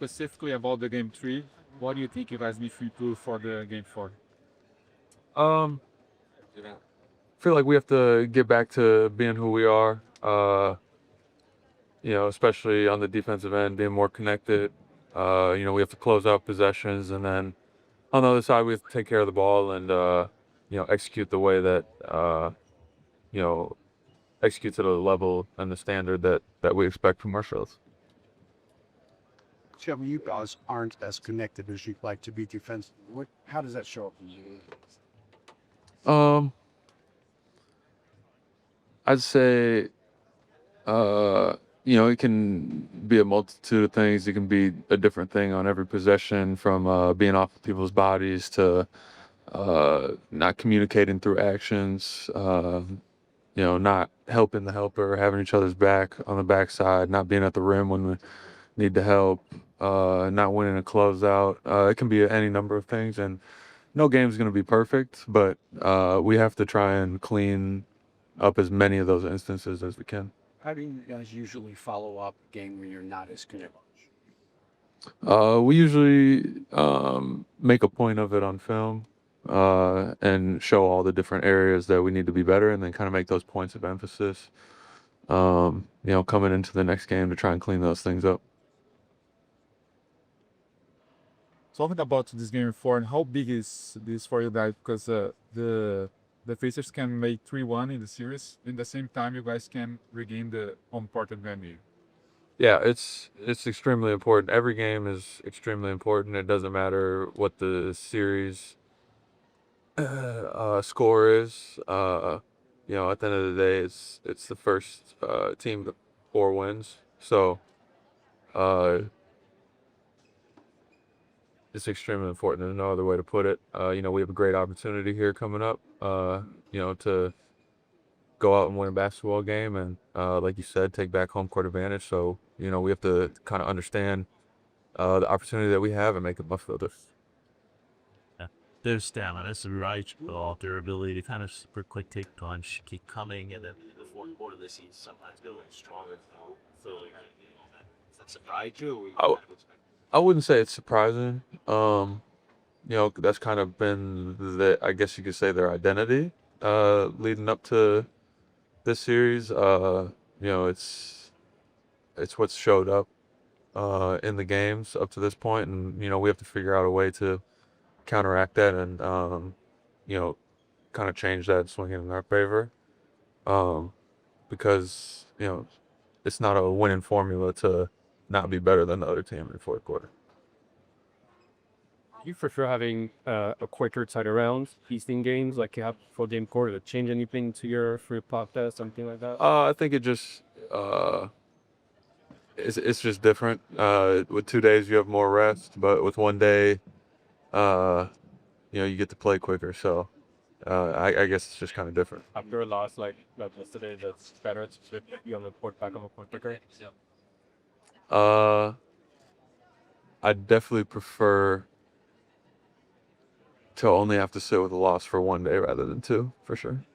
specifically about the game 3, what do you think you guys need to improve for the game 4? Um, feel like we have to get back to being who we are. Especially on the defensive end, being more connected. We have to close out possessions, and then on the other side, we have to take care of the ball and execute the way that you know execute to the level and the standard that we expect from ourselves. Chet, you guys aren't as connected as you'd like to be defensively. How does that show up in you? Um, I'd say it can be a multitude of things. It can be a different thing on every possession, from being off of people's bodies to not communicating through actions. Not helping the helper, having each other's back on the backside, not being at the rim when we need to help, not winning a closeout. It can be any number of things, and no game's going to be perfect, but we have to try and clean up as many of those instances as we can. How do you guys usually follow up a game when you're not as connected? We usually make a point of it on film and show all the different areas that we need to be better, and then kind of make those points of emphasis, coming into the next game to try and clean those things up. Talking about this game 4, and how big is this for you guys? Because the Pacers can make 3-1 in the series. In the same time, you guys can regain the home court advantage. Yeah, it's extremely important. Every game is extremely important. It doesn't matter what the series score is. At the end of the day, it's the first team to 4 wins. So it's extremely important. There's no other way to put it. We have a great opportunity here coming up. To go out and win a basketball game, and like you said, take back home court advantage. So we have to kind of understand the opportunity that we have and make it much of this. Their stamina, that's right. Their ability to kind of super quick take punch, keep coming, and then in the fourth quarter they see sometimes go stronger. So that surprised you? I wouldn't say it's surprising. That's kind of been I guess you could say, their identity leading up to this series. It's what's showed up in the games up to this point, and we have to figure out a way to counteract that and kind of change that and swing it in our favor. Because it's not a winning formula to not be better than the other team in the fourth quarter. You prefer having a quicker turnaround in games like you have for game quarter to change anything to your free pop test, something like that? I think it just it's just different. With 2 days you have more rest, but with 1 day, you get to play quicker. So I guess it's just kind of different. After a loss like yesterday, that's better to be on the court back on the court quicker. I definitely prefer to only have to sit with a loss for 1 day rather than 2, for sure.